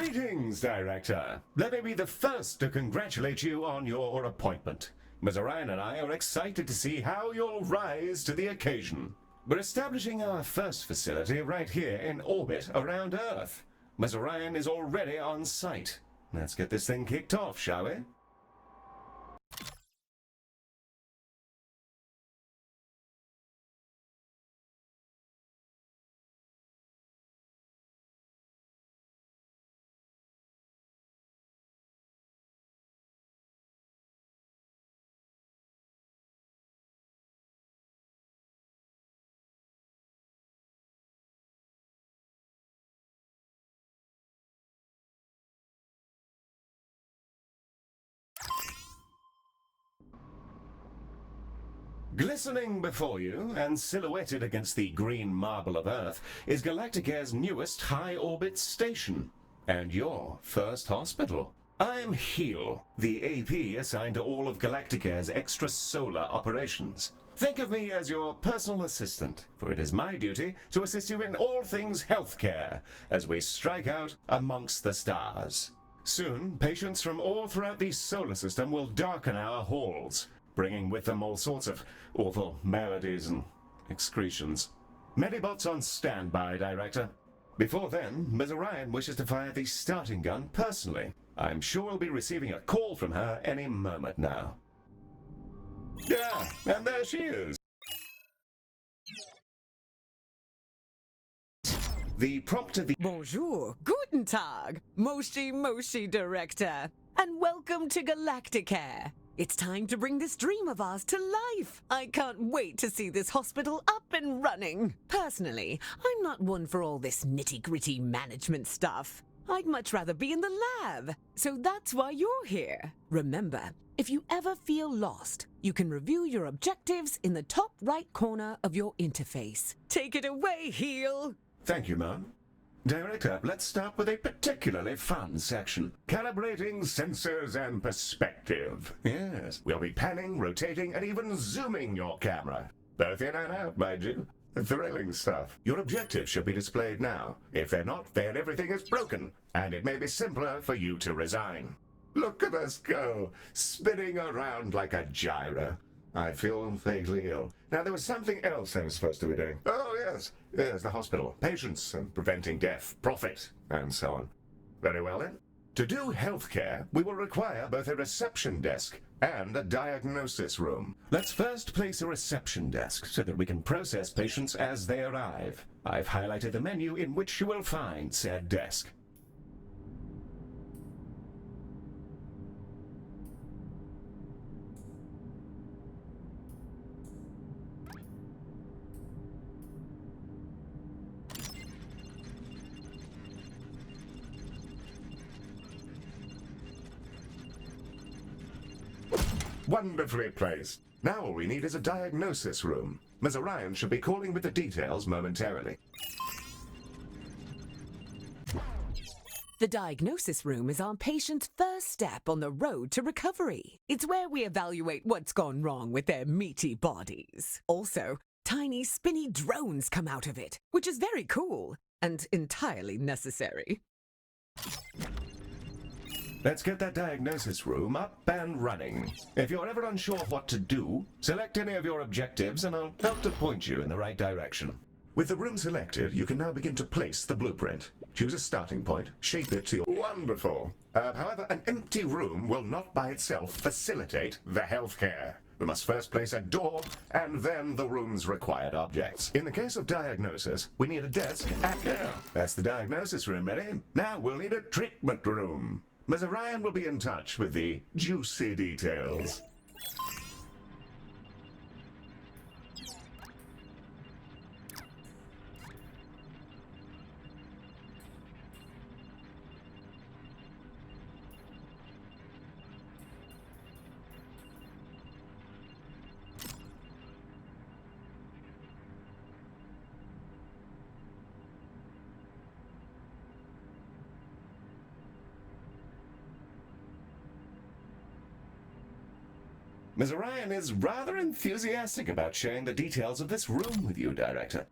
Greetings, Director. Let me be the first to congratulate you on your appointment. Ms. Orion and I are excited to see how you'll rise to the occasion. We're establishing our first facility right here in orbit around Earth. Ms. Orion is already on site. Let's get this thing kicked off, shall we? Glistening before you, and silhouetted against the green marble of Earth, is Galacticare's newest high-orbit station, and your first hospital. I'm Heel, the AP assigned to all of Galacticare's extrasolar operations. Think of me as your personal assistant, for it is my duty to assist you in all things healthcare, as we strike out amongst the stars. Soon, patients from all throughout the solar system will darken our halls, bringing with them all sorts of awful maladies and excretions. Medibots on standby, Director. Before then, Ms. Orion wishes to fire the starting gun personally. I'm sure we'll be receiving a call from her any moment now. Yeah, and there she is. The prompt of the... Bonjour, guten Tag, Moshi Director, and welcome to Galacticare. It's time to bring this dream of ours to life. I can't wait to see this hospital up and running. Personally, I'm not one for all this nitty-gritty management stuff. I'd much rather be in the lab. So that's why you're here. Remember, if you ever feel lost, you can review your objectives in the top right corner of your interface. Take it away, Heel. Thank you, Mom. Director, let's start with a particularly fun section. Calibrating sensors and perspective. Yes, we'll be panning, rotating, and even zooming your camera. Both in and out, mind you. Thrilling stuff. Your objectives should be displayed now. If they're not, then everything is broken, and it may be simpler for you to resign. Look at us go, spinning around like a gyro. I feel vaguely ill. Now, there was something else I was supposed to be doing. Oh, yes. Yes, the hospital. Patients and preventing death, profit, and so on. Very well, then. To do healthcare, we will require both a reception desk and a diagnosis room. Let's first place a reception desk so that we can process patients as they arrive. I've highlighted the menu in which you will find said desk. Wonderfully placed. Now all we need is a diagnosis room. Ms. Orion should be calling with the details momentarily. The diagnosis room is our patient's first step on the road to recovery. It's where we evaluate what's gone wrong with their meaty bodies. Also, tiny spinny drones come out of it, which is very cool and entirely necessary. Let's get that diagnosis room up and running. If you're ever unsure what to do, select any of your objectives and I'll help to point you in the right direction. With the room selected, you can now begin to place the blueprint. Choose a starting point, shape it to your... Wonderful! However, an empty room will not by itself facilitate the healthcare. We must first place a door and then the room's required objects. In the case of diagnosis, we need a desk and... That's the diagnosis room ready. Now we'll need a treatment room. Ms. Orion will be in touch with the juicy details. Ms. Orion is rather enthusiastic about sharing the details of this room with you, Director.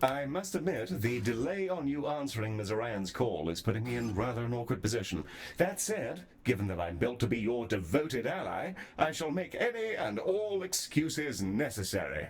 I must admit, the delay on you answering Ms. Ryan's call is putting me in rather an awkward position. That said, given that I'm built to be your devoted ally, I shall make any and all excuses necessary.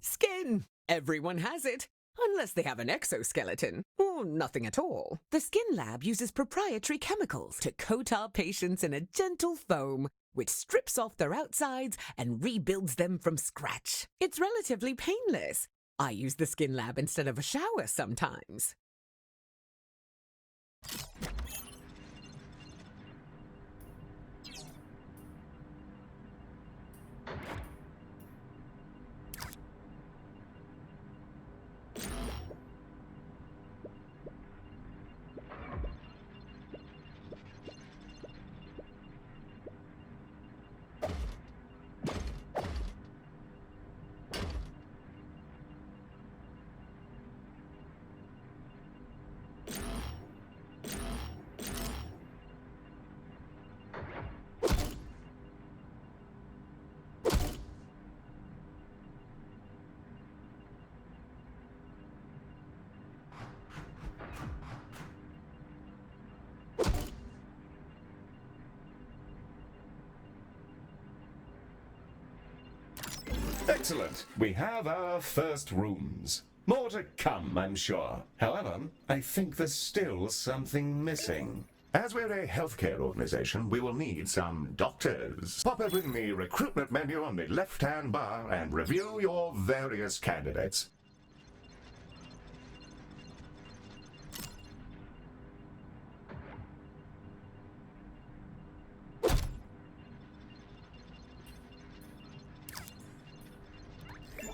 Skin! Everyone has it. Unless they have an exoskeleton, or nothing at all. The Skin Lab uses proprietary chemicals to coat our patients in a gentle foam, which strips off their outsides and rebuilds them from scratch. It's relatively painless. I use the Skin Lab instead of a shower sometimes. Excellent. We have our first rooms. More to come, I'm sure. However, I think there's still something missing. As we're a healthcare organization, we will need some doctors. Pop open the recruitment menu on the left-hand bar and review your various candidates.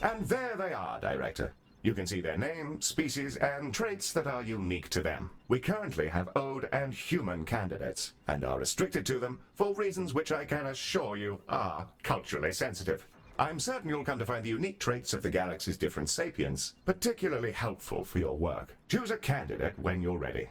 And there they are, Director. You can see their name, species, and traits that are unique to them. We currently have Ode and human candidates, and are restricted to them for reasons which I can assure you are culturally sensitive. I'm certain you'll come to find the unique traits of the galaxy's different sapiens particularly helpful for your work. Choose a candidate when you're ready.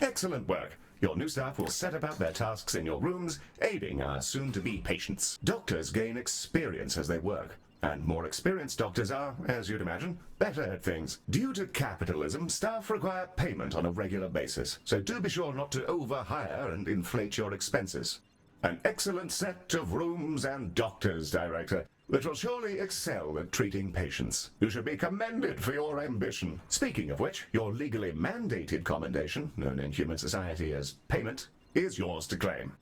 Excellent work. Your new staff will set about their tasks in your rooms, aiding our soon-to-be patients. Doctors gain experience as they work, and more experienced doctors are, as you'd imagine, better at things. Due to capitalism, staff require payment on a regular basis, so do be sure not to overhire and inflate your expenses. An excellent set of rooms and doctors, Director, that will surely excel at treating patients. You should be commended for your ambition. Speaking of which, your legally mandated commendation, known in human society as payment, is yours to claim.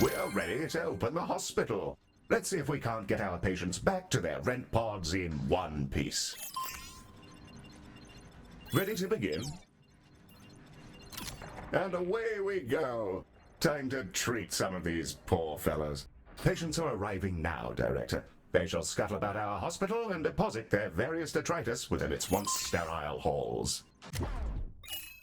We're ready to open the hospital. Let's see if we can't get our patients back to their rent pods in one piece. Ready to begin? And away we go. Time to treat some of these poor fellows. Patients are arriving now, Director. They shall scuttle about our hospital and deposit their various detritus within its once sterile halls.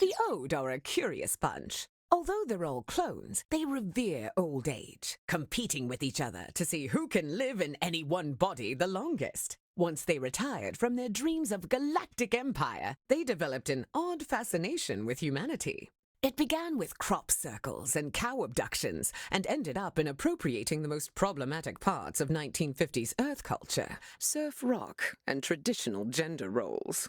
The Ode are a curious bunch. Although they're all clones, they revere old age, competing with each other to see who can live in any one body the longest. Once they retired from their dreams of galactic empire, they developed an odd fascination with humanity. It began with crop circles and cow abductions, and ended up in appropriating the most problematic parts of 1950s Earth culture, surf rock, and traditional gender roles.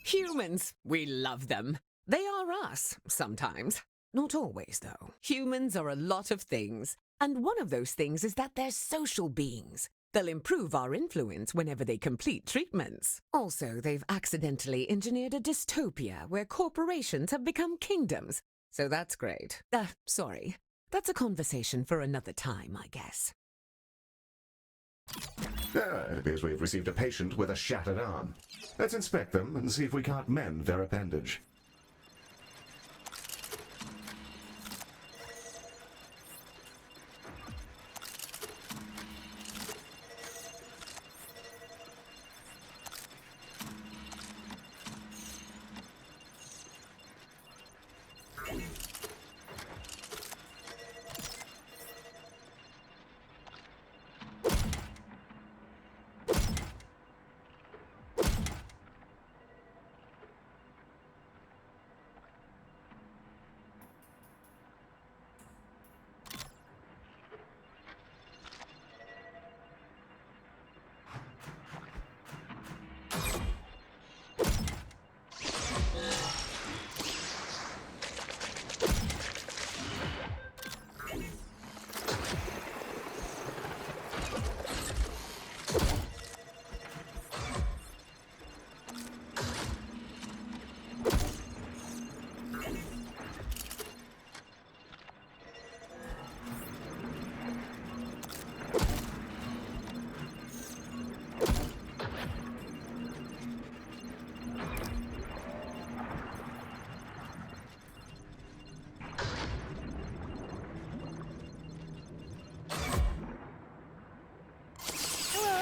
Humans, we love them. They are us, sometimes. Not always, though. Humans are a lot of things, and one of those things is that they're social beings. They'll improve our influence whenever they complete treatments. Also, they've accidentally engineered a dystopia where corporations have become kingdoms. So that's great. Sorry. That's a conversation for another time, I guess. It appears we've received a patient with a shattered arm. Let's inspect them and see if we can't mend their appendage.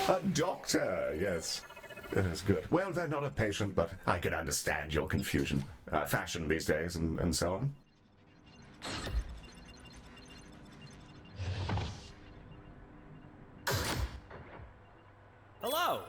A doctor, yes. That's good. Well, they're not a patient, but I can understand your confusion. Fashion these days and so on. Hello.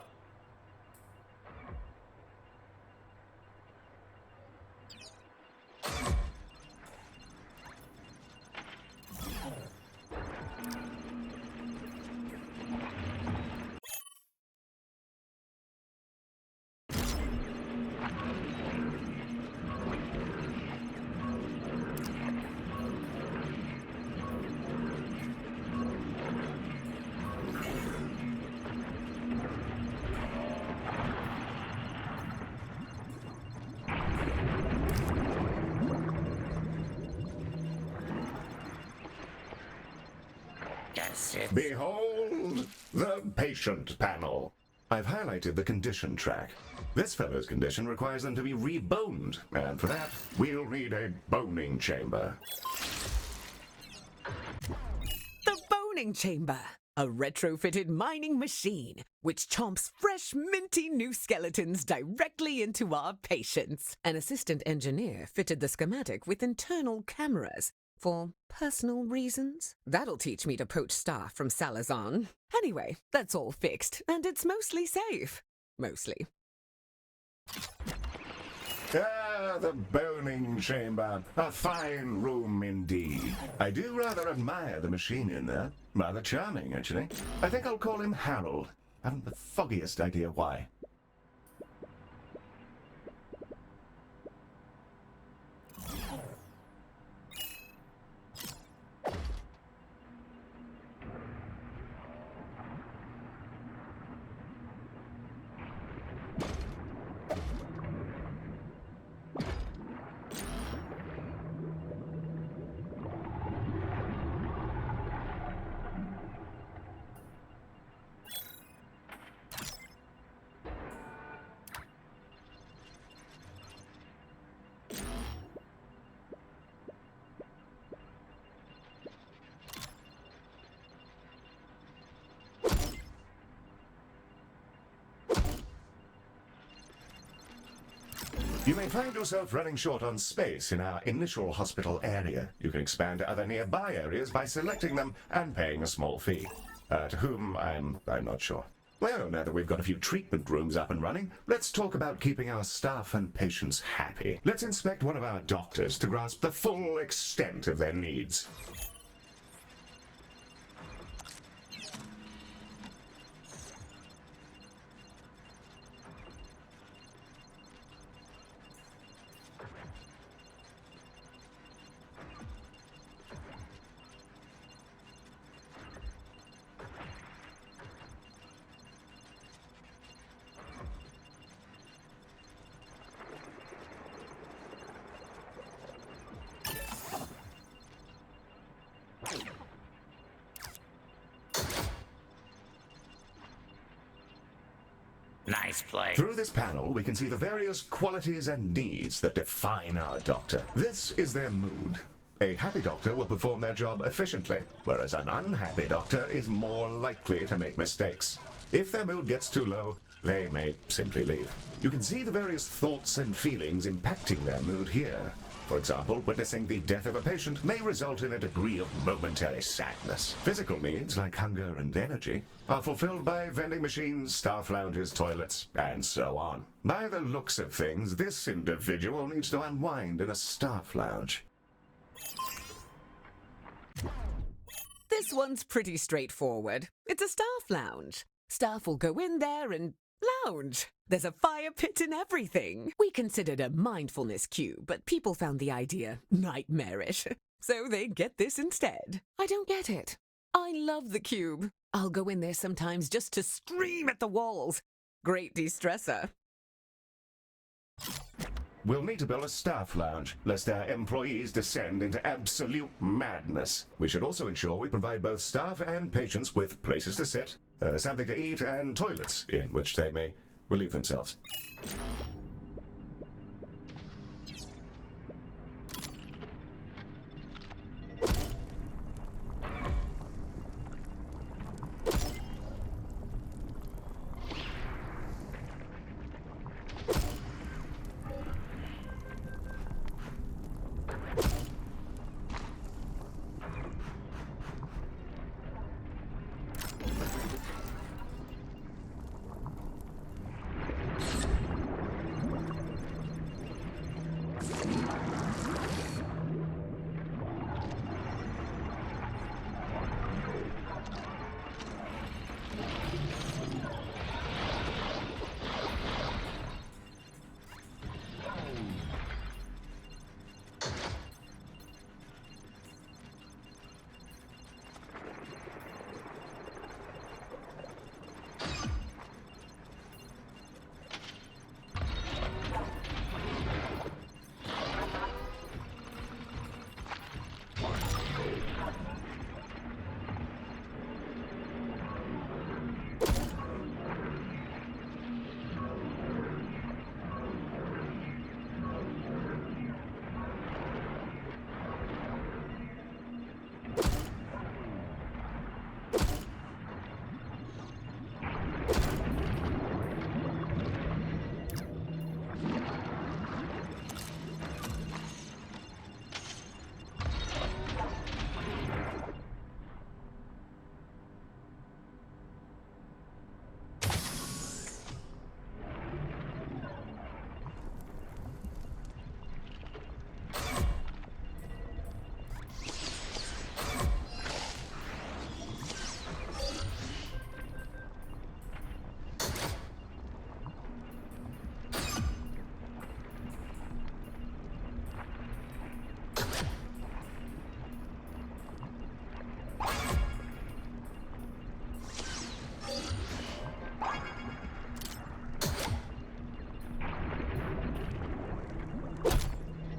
Behold the patient panel. I've highlighted the condition track. This fellow's condition requires them to be reboned, and for that, we'll need a boning chamber. The boning chamber, a retrofitted mining machine which chomps fresh, minty new skeletons directly into our patients. An assistant engineer fitted the schematic with internal cameras for personal reasons. That'll teach me to poach staff from Salazar. Anyway, that's all fixed, and it's mostly safe. Mostly. Ah, the boning chamber. A fine room indeed. I do rather admire the machine in there. Rather charming, actually. I think I'll call him Harold. I haven't the foggiest idea why. You may find yourself running short on space in our initial hospital area. You can expand to other nearby areas by selecting them and paying a small fee. To whom, I'm not sure. Well, now that we've got a few treatment rooms up and running, let's talk about keeping our staff and patients happy. Let's inspect one of our doctors to grasp the full extent of their needs. Nice place. Through this panel, we can see the various qualities and needs that define our doctor. This is their mood. A happy doctor will perform their job efficiently, whereas an unhappy doctor is more likely to make mistakes. If their mood gets too low, they may simply leave. You can see the various thoughts and feelings impacting their mood here. For example, witnessing the death of a patient may result in a degree of momentary sadness. Physical needs, like hunger and energy, are fulfilled by vending machines, staff lounges, toilets, and so on. By the looks of things, this individual needs to unwind in a staff lounge. This one's pretty straightforward. It's a staff lounge. Staff will go in there and lounge. There's a fire pit and everything. We considered a mindfulness cue, but people found the idea nightmarish. So they get this instead. I don't get it. I love the cube. I'll go in there sometimes just to scream at the walls. Great de-stressor. We'll need to build a staff lounge, lest our employees descend into absolute madness. We should also ensure we provide both staff and patients with places to sit, something to eat, and toilets in which they may relieve themselves.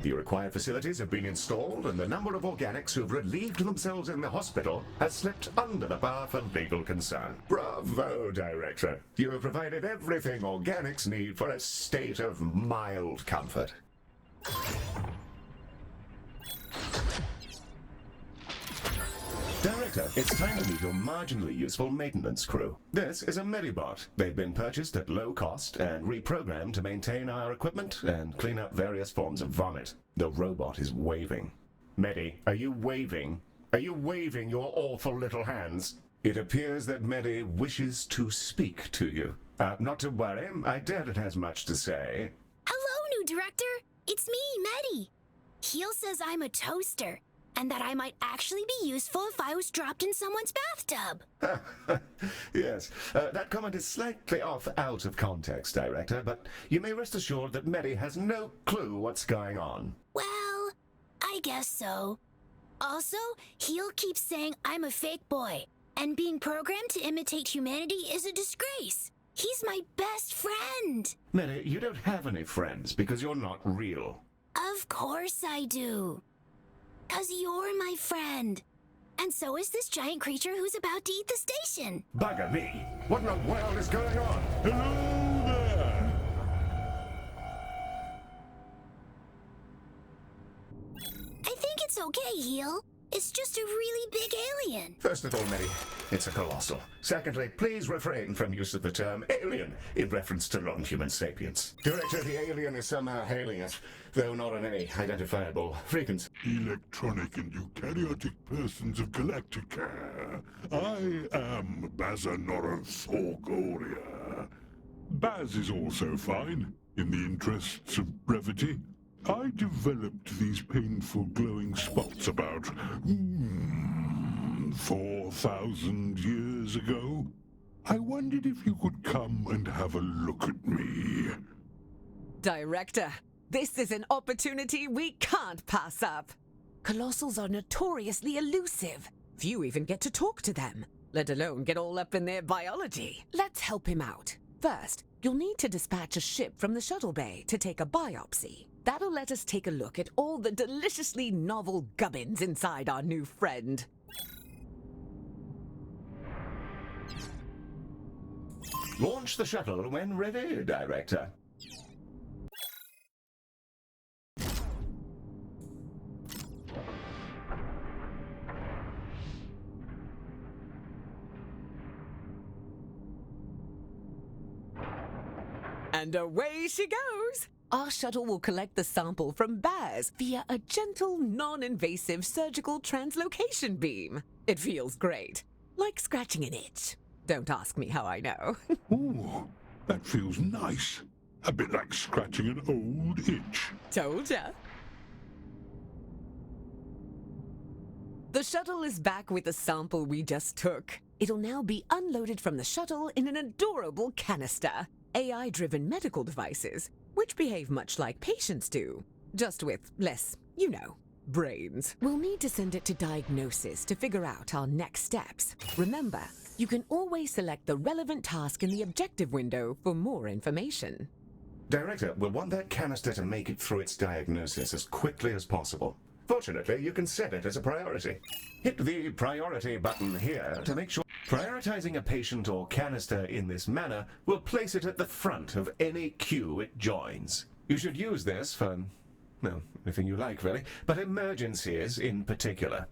The required facilities have been installed, and the number of organics who have relieved themselves in the hospital has slipped under the bar for legal concern. Bravo, Director. You have provided everything organics need for a state of mild comfort. Director, it's time to meet your marginally useful maintenance crew. This is a Medibot. They've been purchased at low cost and reprogrammed to maintain our equipment and clean up various forms of vomit. The robot is waving. Medi, are you waving? Are you waving your awful little hands? It appears that Medi wishes to speak to you. Not to worry, I doubt it has much to say. Hello, new director. It's me, Medi. Heel says I'm a toaster, and that I might actually be useful if I was dropped in someone's bathtub. Yes, that comment is slightly out of context, Director, but you may rest assured that Medi has no clue what's going on. Well, I guess so. Also, Heel keeps saying I'm a fake boy, and being programmed to imitate humanity is a disgrace. He's my best friend. Medi, you don't have any friends because you're not real. Of course I do. 'Cause you're my friend. And so is this giant creature who's about to eat the station. Bugger me! What in the world is going on? Hello It's okay, Heel. It's just a really big alien. First of all, Mary, it's a colossal. Secondly, please refrain from use of the term alien in reference to non-human sapiens. Director, the alien is somehow hailing us, though not on any identifiable frequency. Electronic and eukaryotic persons of Galacticare. I am Bazanoranthorgoria. Baz is also fine, in the interests of brevity. I developed these painful glowing spots about 4,000 years ago. I wondered if you could come and have a look at me. Director, this is an opportunity we can't pass up. Colossals are notoriously elusive. Few even get to talk to them, let alone get all up in their biology. Let's help him out. First, you'll need to dispatch a ship from the shuttle bay to take a biopsy. That'll let us take a look at all the deliciously novel gubbins inside our new friend. Launch the shuttle when ready, Director. And away she goes! Our shuttle will collect the sample from Baz via a gentle, non-invasive surgical translocation beam. It feels great, like scratching an itch. Don't ask me how I know. Ooh, that feels nice. A bit like scratching an old itch. Told ya. The shuttle is back with the sample we just took. It'll now be unloaded from the shuttle in an adorable canister. AI-driven medical devices, which behave much like patients do, just with less, brains. We'll need to send it to diagnosis to figure out our next steps. Remember, you can always select the relevant task in the objective window for more information. Director, we'll want that canister to make it through its diagnosis as quickly as possible. Fortunately, you can set it as a priority. Hit the priority button here to make sure prioritizing a patient or canister in this manner will place it at the front of any queue it joins. You should use this for, well, anything you like really, but emergencies in particular.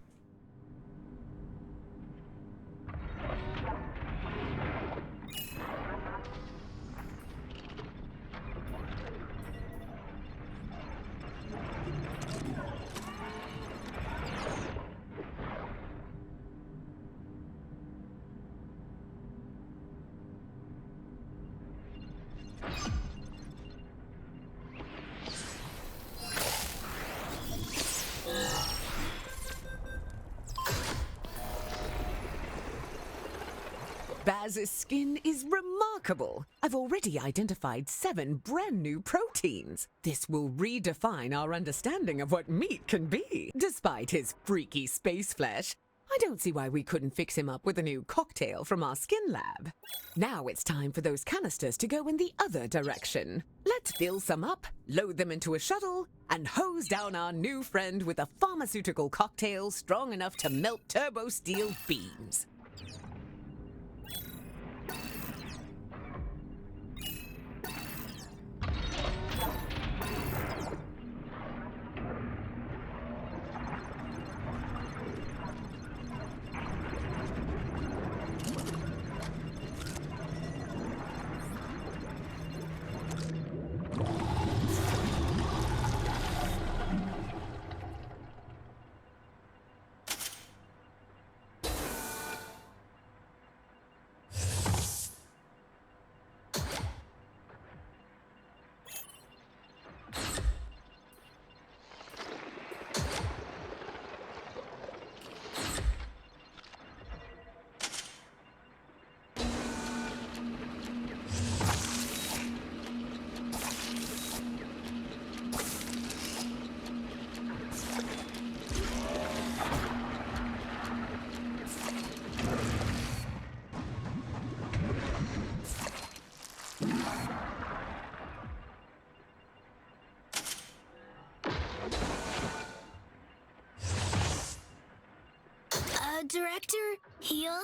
Baz's skin is remarkable. I've already identified 7 brand new proteins. This will redefine our understanding of what meat can be. Despite his freaky space flesh, I don't see why we couldn't fix him up with a new cocktail from our skin lab. Now it's time for those canisters to go in the other direction. Let's fill some up, load them into a shuttle, and hose down our new friend with a pharmaceutical cocktail strong enough to melt turbo steel beams. Director, Heel?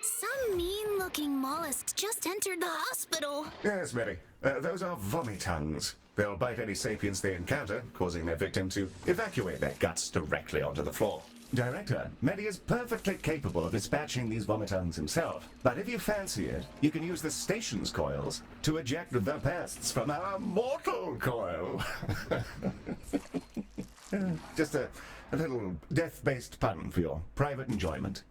Some mean-looking mollusks just entered the hospital. Yes, Mary. Those are vomitongues. They'll bite any sapiens they encounter, causing their victim to evacuate their guts directly onto the floor. Director, Medi is perfectly capable of dispatching these vomitons himself, but if you fancy it, you can use the station's coils to eject the pests from our mortal coil. Just a little death-based pun for your private enjoyment.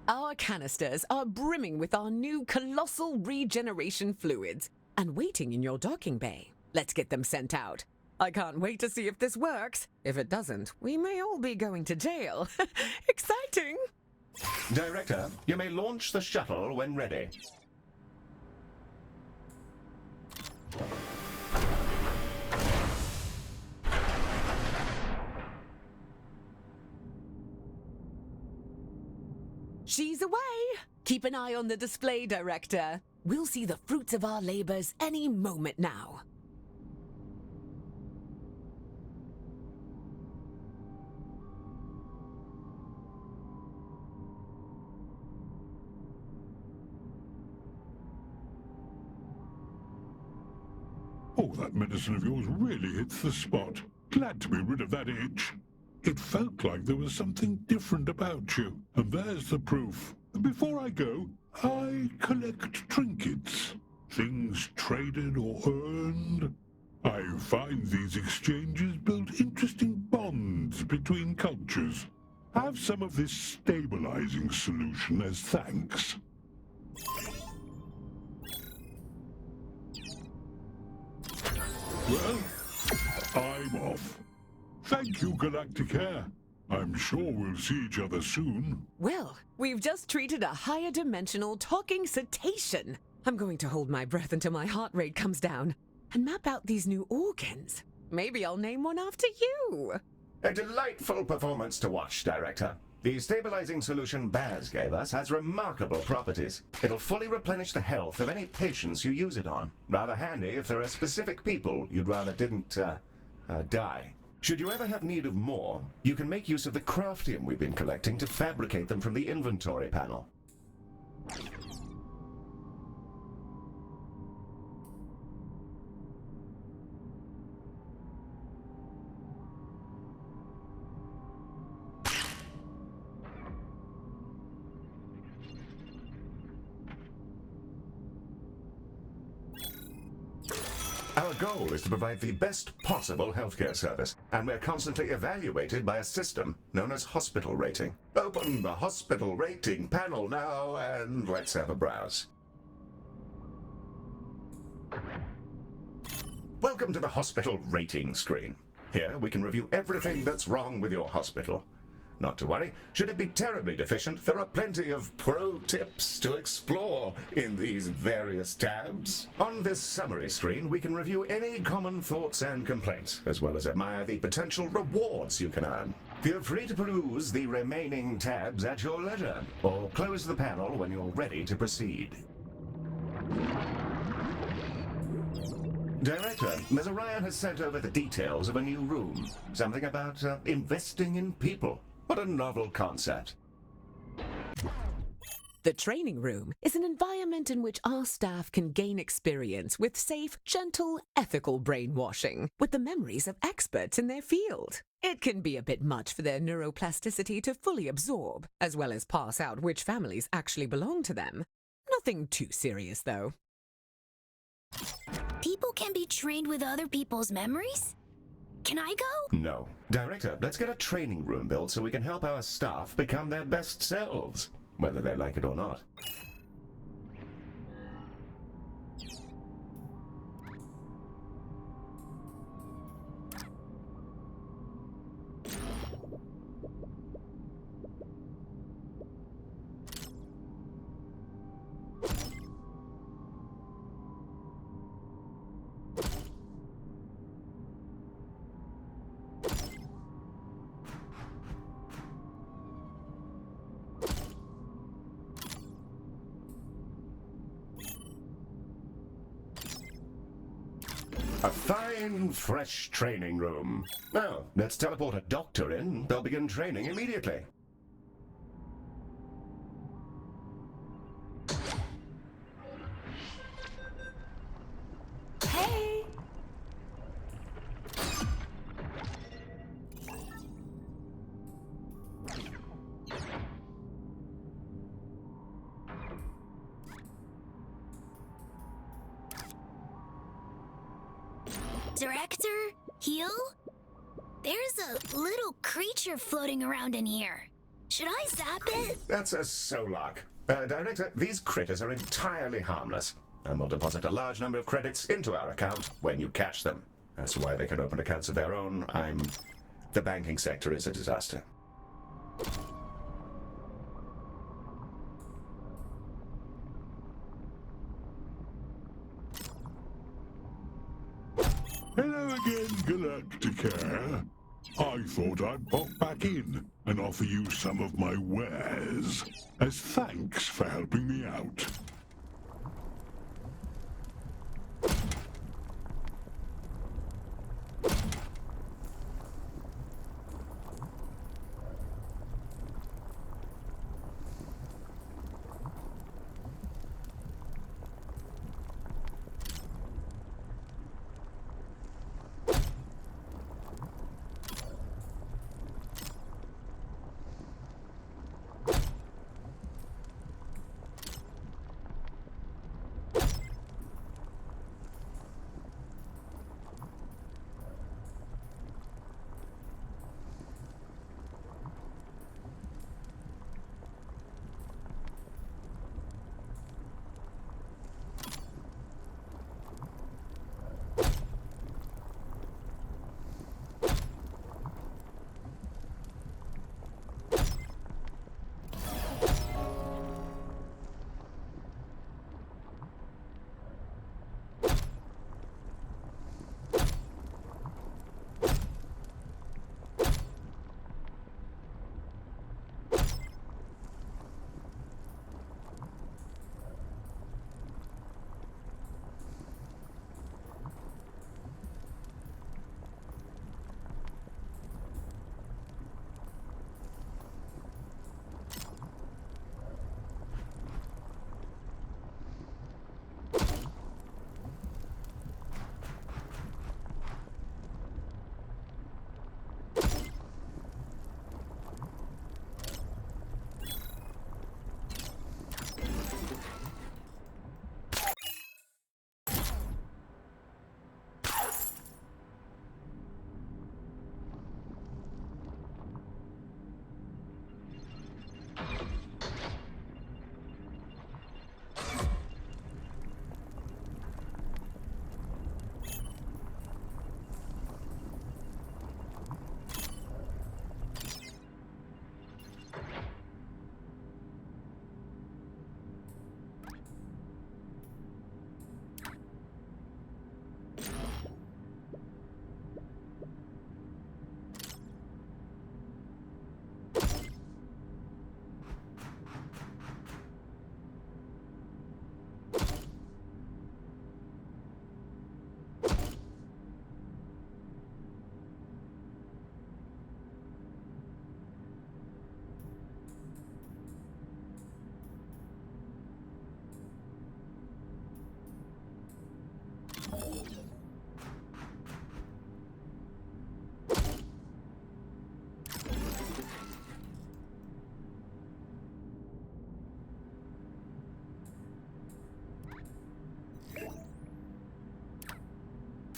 Our canisters are brimming with our new colossal regeneration fluids and waiting in your docking bay. Let's get them sent out. I can't wait to see if this works. If it doesn't, we may all be going to jail. Exciting! Director, you may launch the shuttle when ready. She's away! Keep an eye on the display, Director. We'll see the fruits of our labors any moment now. Oh, that medicine of yours really hits the spot. Glad to be rid of that itch. It felt like there was something different about you, and there's the proof. Before I go, I collect trinkets. Things traded or earned. I find these exchanges build interesting bonds between cultures. Have some of this stabilizing solution as thanks. Well, I'm off. Thank you, Galacticare. I'm sure we'll see each other soon. Well, we've just treated a higher dimensional talking cetacean. I'm going to hold my breath until my heart rate comes down and map out these new organs. Maybe I'll name one after you. A delightful performance to watch, Director. The stabilizing solution Baz gave us has remarkable properties. It'll fully replenish the health of any patients you use it on. Rather handy if there are specific people you'd rather didn't, die. Should you ever have need of more, you can make use of the craftium we've been collecting to fabricate them from the inventory panel. Our goal is to provide the best possible healthcare service, and we're constantly evaluated by a system known as hospital rating. Open the hospital rating panel now, and let's have a browse. Welcome to the hospital rating screen. Here we can review everything that's wrong with your hospital. Not to worry, should it be terribly deficient, there are plenty of pro tips to explore in these various tabs. On this summary screen, we can review any common thoughts and complaints, as well as admire the potential rewards you can earn. Feel free to peruse the remaining tabs at your leisure, or close the panel when you're ready to proceed. Director, Ms. Orion has sent over the details of a new room. Something about investing in people. What a novel concept. The training room is an environment in which our staff can gain experience with safe, gentle, ethical brainwashing with the memories of experts in their field. It can be a bit much for their neuroplasticity to fully absorb, as well as pass out which families actually belong to them. Nothing too serious, though. People can be trained with other people's memories? Can I go? No. Director, let's get a training room built so we can help our staff become their best selves, whether they like it or not. A fine, fresh training room. Now, let's teleport a doctor in. They'll begin training immediately. Hey! Director? Heal? There's a little creature floating around in here. Should I zap it? That's a Solok. Director, these critters are entirely harmless, and we'll deposit a large number of credits into our account when you catch them. That's why they can open accounts of their own. The banking sector is a disaster. Hello again, Galacticare. I thought I'd pop back in and offer you some of my wares as thanks for helping me out.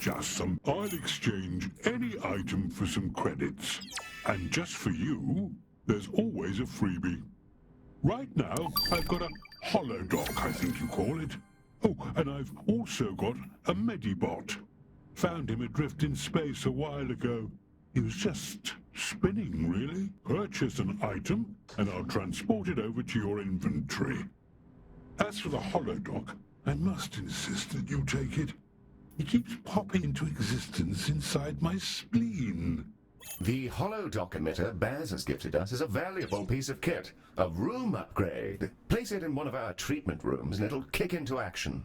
just some. I'll exchange any item for some credits. And just for you, there's always a freebie. Right now, I've got a holodoc, I think you call it. Oh, and I've also got a Medibot. Found him adrift in space a while ago. He was just spinning, really. Purchase an item, and I'll transport it over to your inventory. As for the holodoc, I must insist that you take it. He keeps popping into existence inside my spleen. The holodoc emitter Baz has gifted us is a valuable piece of kit. A room upgrade. Place it in one of our treatment rooms and it'll kick into action.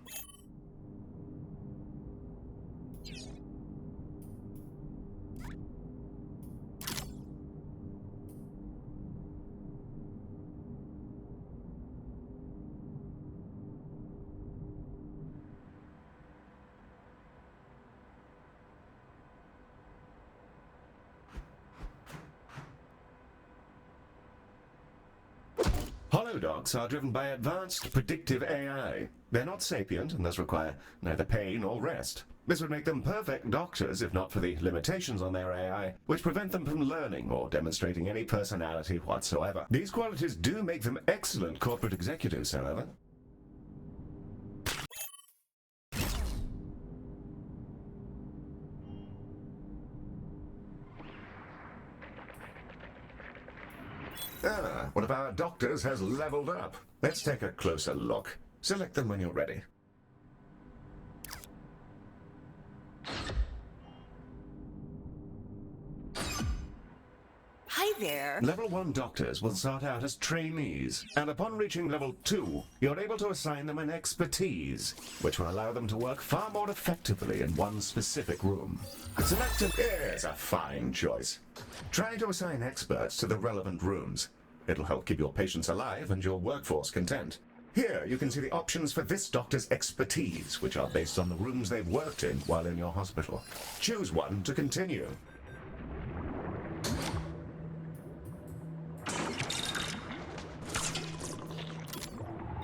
Holodocs are driven by advanced predictive AI. They're not sapient and thus require neither pay nor rest. This would make them perfect doctors if not for the limitations on their AI, which prevent them from learning or demonstrating any personality whatsoever. These qualities do make them excellent corporate executives, however. Ah, one of our doctors has leveled up. Let's take a closer look. Select them when you're ready. Hi there. Level 1 doctors will start out as trainees, and upon reaching level 2, you're able to assign them an expertise, which will allow them to work far more effectively in one specific room. Select is a fine choice. Try to assign experts to the relevant rooms. It'll help keep your patients alive and your workforce content. Here, you can see the options for this doctor's expertise, which are based on the rooms they've worked in while in your hospital. Choose one to continue.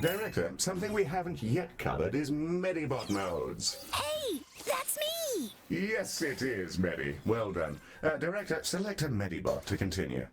Director, something we haven't yet covered is Medibot modes. Hey, that's me! Yes, it is, Medi. Well done. Director, select a Medibot to continue.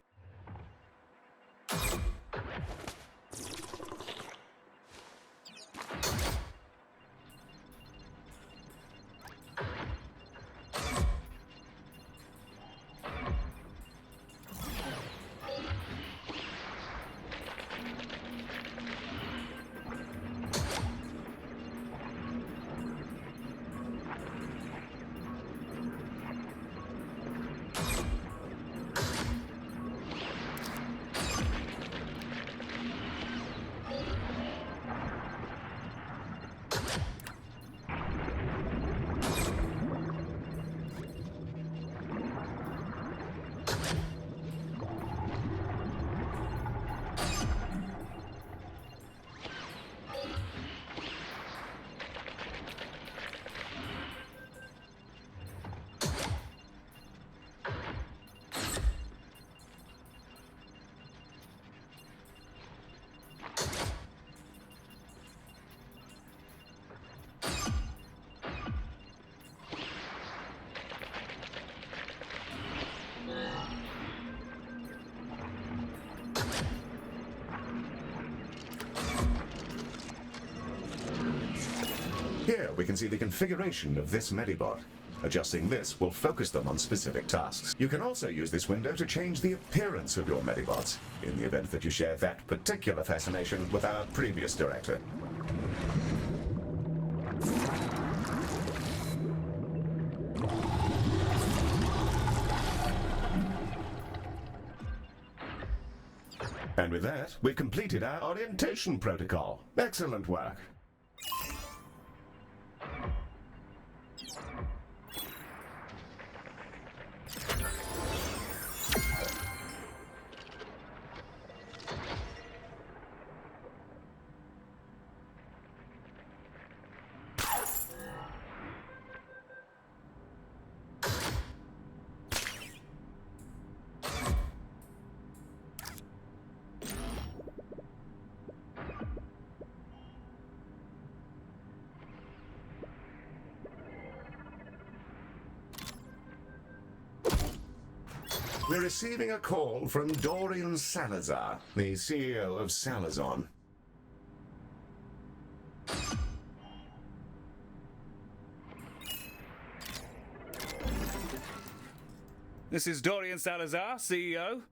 Here we can see the configuration of this Medibot. Adjusting this will focus them on specific tasks. You can also use this window to change the appearance of your Medibots, in the event that you share that particular fascination with our previous director. And with that, we've completed our orientation protocol. Excellent work. We're receiving a call from Dorian Salazar, the CEO of Salazon. This is Dorian Salazar, CEO.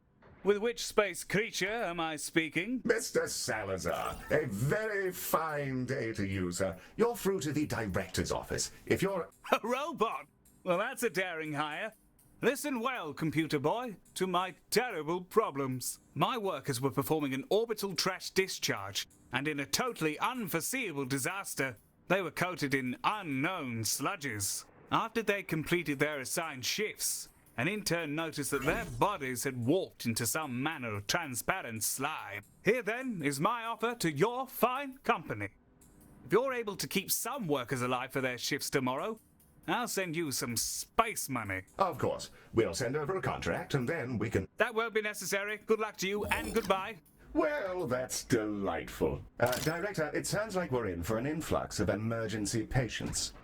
With which space creature am I speaking? Mr. Salazar, a very fine day to you, sir. You're through to the director's office. If you're... A robot? Well, that's a daring hire. Listen well, computer boy, to my terrible problems. My workers were performing an orbital trash discharge, and in a totally unforeseeable disaster, they were coated in unknown sludges. After they completed their assigned shifts, an intern noticed that their bodies had warped into some manner of transparent slime. Here then is my offer to your fine company. If you're able to keep some workers alive for their shifts tomorrow, I'll send you some space money. Of course. We'll send over a contract and then we can... That won't be necessary. Good luck to you and goodbye. Well, that's delightful. Director, it sounds like we're in for an influx of emergency patients.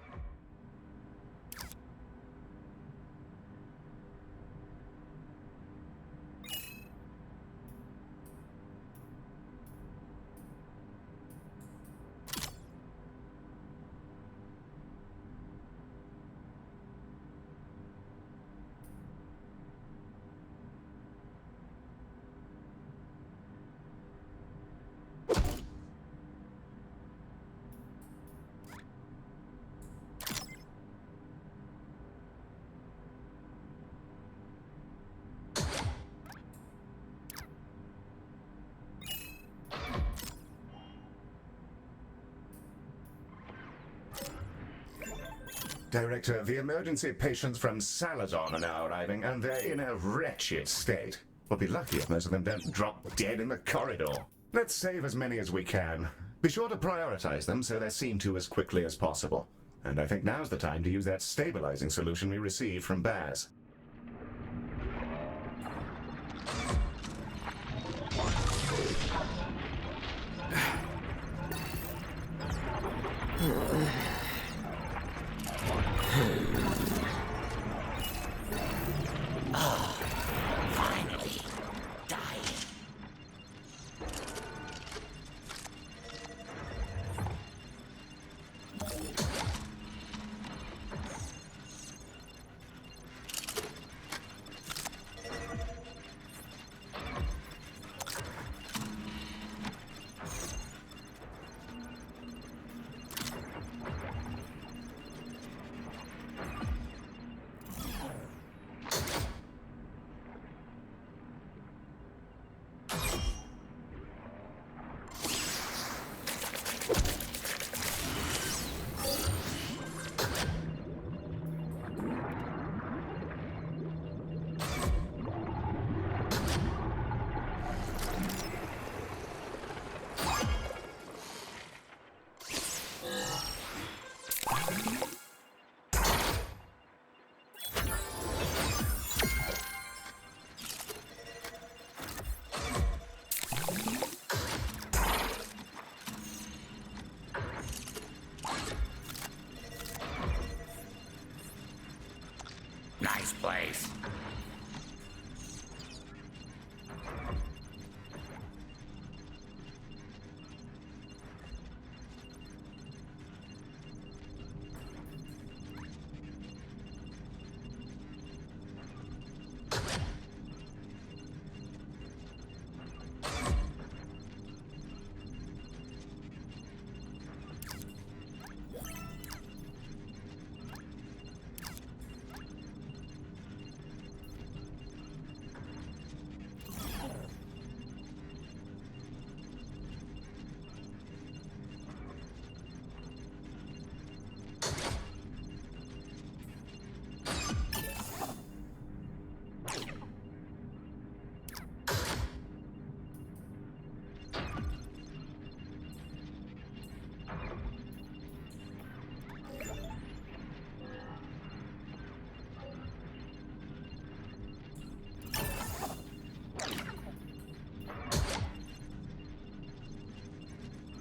Director, the emergency patients from Salazon are now arriving, and they're in a wretched state. We'll be lucky if most of them don't drop dead in the corridor. Let's save as many as we can. Be sure to prioritize them so they're seen to as quickly as possible. And I think now's the time to use that stabilizing solution we received from Baz. Finally, dying. Nice place.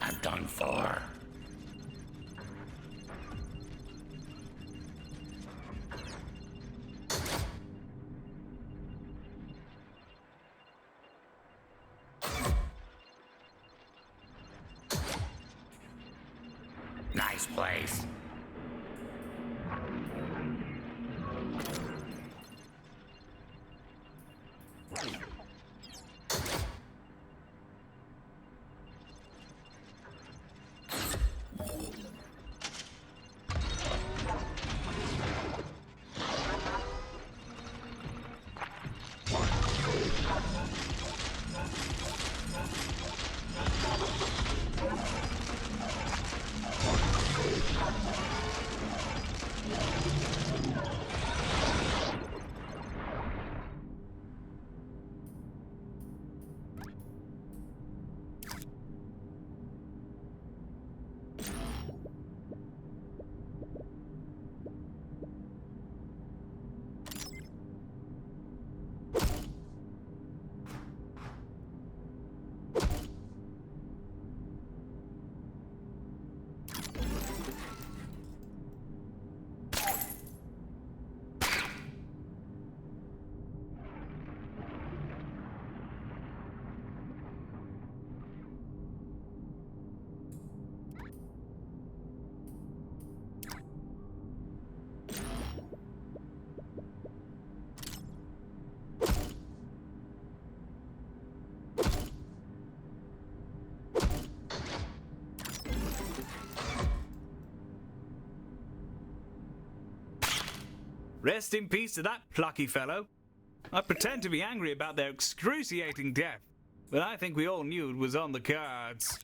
I'm done for. Rest in peace to that plucky fellow. I pretend to be angry about their excruciating death, but I think we all knew it was on the cards.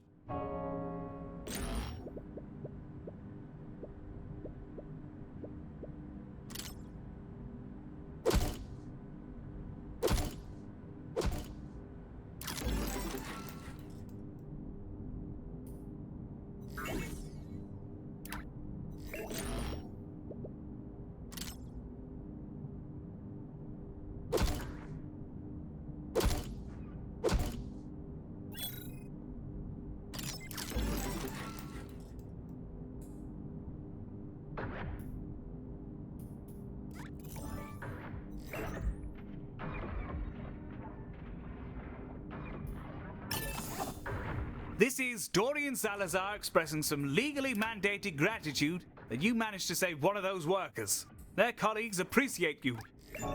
This is Dorian Salazar expressing some legally mandated gratitude that you managed to save one of those workers. Their colleagues appreciate you.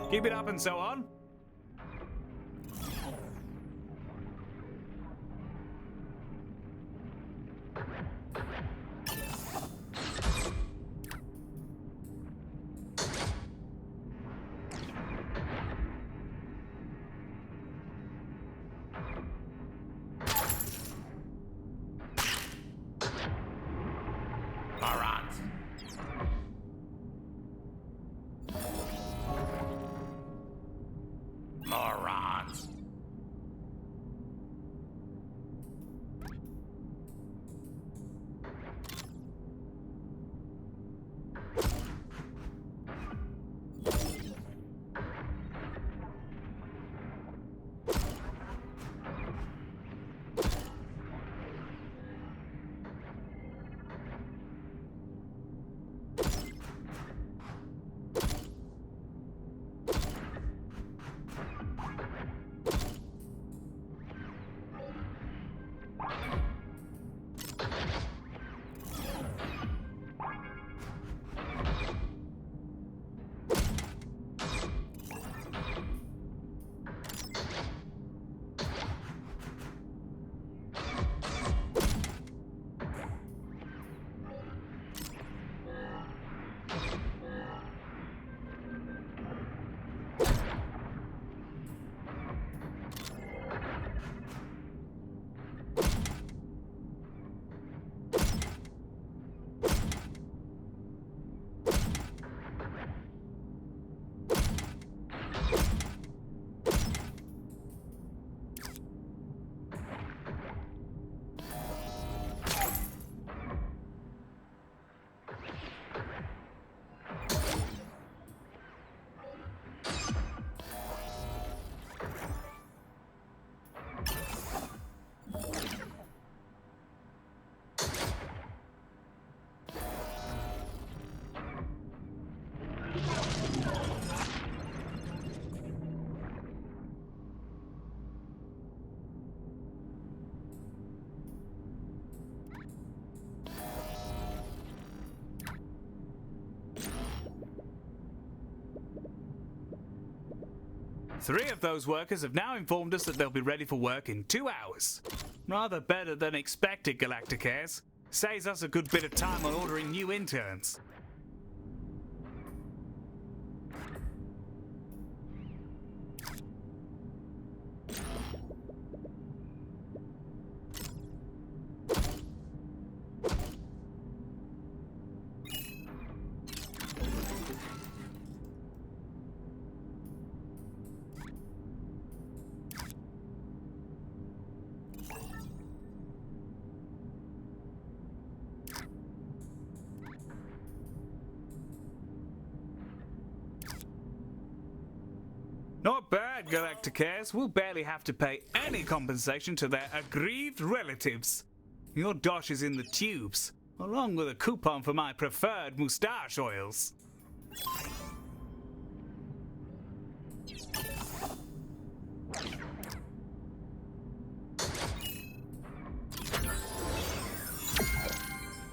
Keep it up and so on. Morons. Morons. 3 of those workers have now informed us that they'll be ready for work in 2 hours. Rather better than expected, Galacticares. Saves us a good bit of time on ordering new interns. Not bad, Galacticares. We'll barely have to pay any compensation to their aggrieved relatives. Your dosh is in the tubes, along with a coupon for my preferred moustache oils.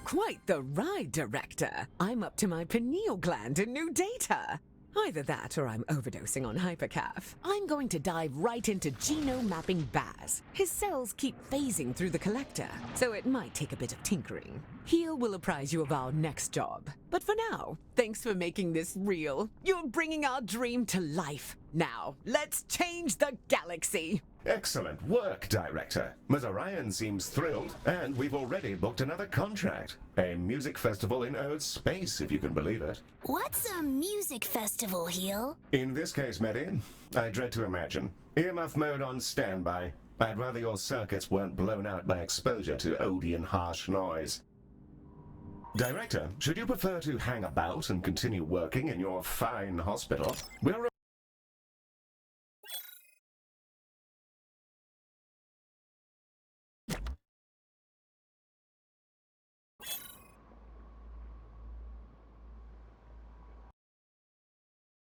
Quite the ride, Director. I'm up to my pineal gland in new data. Either that or I'm overdosing on hypercaf. I'm going to dive right into genome mapping Baz. His cells keep phasing through the collector, so it might take a bit of tinkering. Heal will apprise you of our next job. But for now, thanks for making this real. You're bringing our dream to life. Now, let's change the galaxy. Excellent work, Director. Ms. Orion seems thrilled, and we've already booked another contract. A music festival in Earth's space, if you can believe it. What's a music festival, Heel? In this case, Medi, I dread to imagine. Earmuff mode on standby. I'd rather your circuits weren't blown out by exposure to Odeon harsh noise. Director, should you prefer to hang about and continue working in your fine hospital? We'll